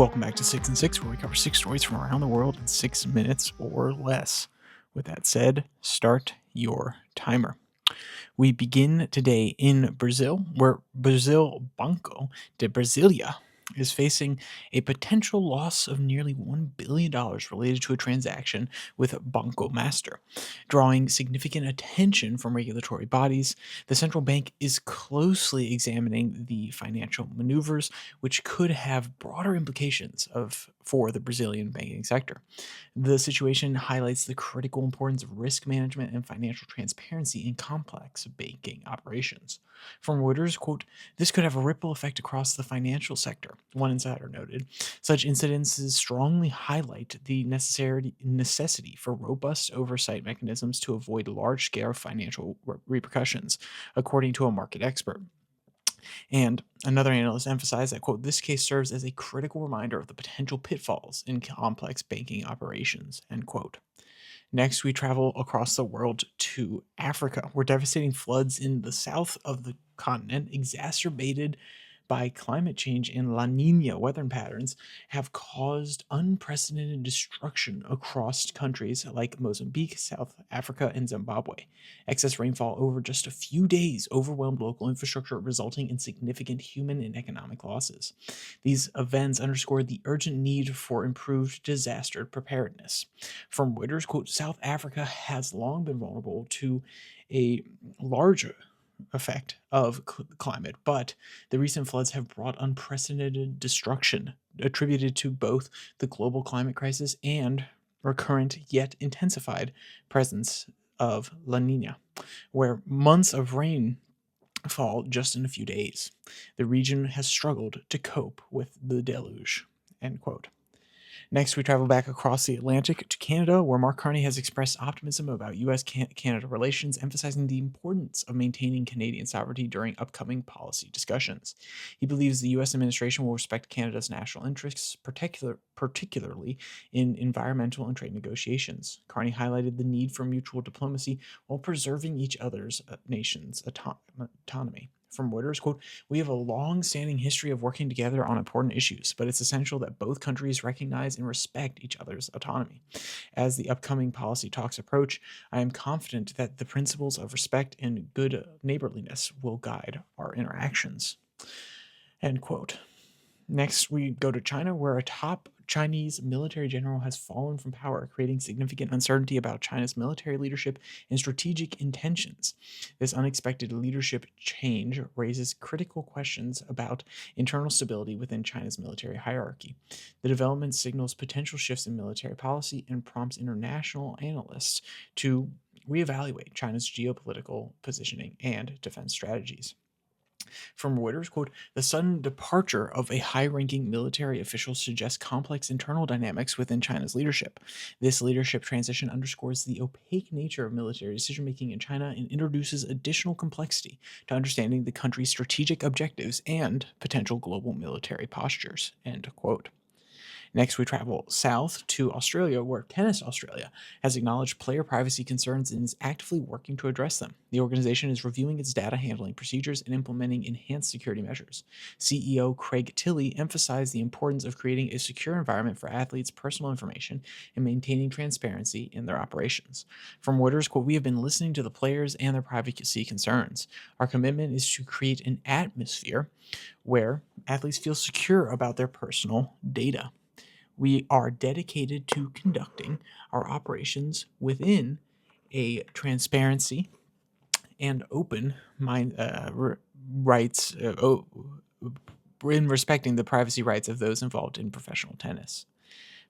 Welcome back to 6 and 6, where we cover 6 stories from around the world in 6 minutes or less. With that said, start your timer. We begin today in Brazil, where Brazil Banco de Brasilia is facing a potential loss of nearly $1 billion related to a transaction with Banco Master. Drawing significant attention from regulatory bodies, the central bank is closely examining the financial maneuvers, which could have broader implications for the Brazilian banking sector. The situation highlights the critical importance of risk management and financial transparency in complex banking operations. From Reuters, quote, "This could have a ripple effect across the financial sector," one insider noted. Such incidences strongly highlight the necessity for robust oversight mechanisms to avoid large-scale financial repercussions, according to a market expert. And another analyst emphasized that, quote, "This case serves as a critical reminder of the potential pitfalls in complex banking operations," end quote. Next, we travel across the world to Africa, where devastating floods in the south of the continent, exacerbated by climate change and La Nina weather patterns, have caused unprecedented destruction across countries like Mozambique, South Africa, and Zimbabwe. Excess rainfall over just a few days overwhelmed local infrastructure, resulting in significant human and economic losses. These events underscore the urgent need for improved disaster preparedness. From Reuters, quote, "South Africa has long been vulnerable to a larger effect of climate, but the recent floods have brought unprecedented destruction attributed to both the global climate crisis and recurrent yet intensified presence of La Nina, where months of rain fall just in a few days. The region has struggled to cope with the deluge," end quote. Next, we travel back across the Atlantic to Canada, where Mark Carney has expressed optimism about U.S. Canada relations, emphasizing the importance of maintaining Canadian sovereignty during upcoming policy discussions. He believes the U.S. administration will respect Canada's national interests, particularly in environmental and trade negotiations. Carney highlighted the need for mutual diplomacy while preserving each other's nation's autonomy. From Reuters, quote, "We have a long-standing history of working together on important issues, but it's essential that both countries recognize and respect each other's autonomy. As the upcoming policy talks approach, I am confident that the principles of respect and good neighborliness will guide our interactions," end quote. Next, we go to China, where a top Chinese military general has fallen from power, creating significant uncertainty about China's military leadership and strategic intentions. This unexpected leadership change raises critical questions about internal stability within China's military hierarchy. The development signals potential shifts in military policy and prompts international analysts to reevaluate China's geopolitical positioning and defense strategies. From Reuters, quote, "The sudden departure of a high-ranking military official suggests complex internal dynamics within China's leadership. This leadership transition underscores the opaque nature of military decision-making in China and introduces additional complexity to understanding the country's strategic objectives and potential global military postures," end quote. Next, we travel south to Australia, where Tennis Australia has acknowledged player privacy concerns and is actively working to address them. The organization is reviewing its data handling procedures and implementing enhanced security measures. CEO Craig Tilley emphasized the importance of creating a secure environment for athletes' personal information and maintaining transparency in their operations. From Reuters, quote, "We have been listening to the players and their privacy concerns. Our commitment is to create an atmosphere where athletes feel secure about their personal data. We are dedicated to conducting our operations within a transparency and open mind rights in respecting the privacy rights of those involved in professional tennis."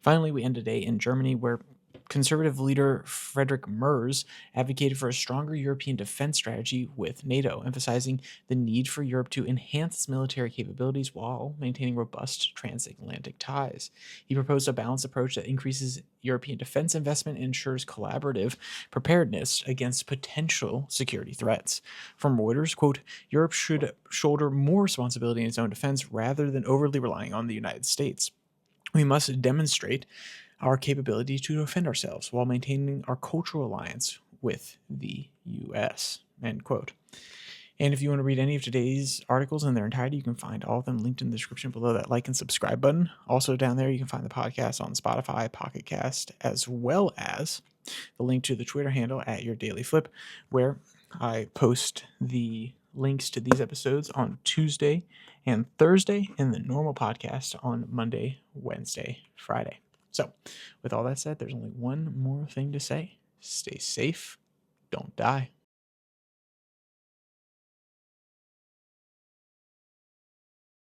Finally, we end today in Germany, where conservative leader Friedrich Merz advocated for a stronger European defense strategy with NATO, emphasizing the need for Europe to enhance its military capabilities while maintaining robust transatlantic ties. He proposed a balanced approach that increases European defense investment and ensures collaborative preparedness against potential security threats. From Reuters, quote, "Europe should shoulder more responsibility in its own defense rather than overly relying on the United States. We must demonstrate our capability to defend ourselves while maintaining our cultural alliance with the U.S., end quote. And if you want to read any of today's articles in their entirety, you can find all of them linked in the description below that like and subscribe button. Also down there, you can find the podcast on Spotify, Pocket Cast, as well as the link to the Twitter handle at Your Daily Flip, where I post the links to these episodes on Tuesday and Thursday, and the normal podcast on Monday, Wednesday, Friday. So, with all that said, there's only one more thing to say. Stay safe, don't die.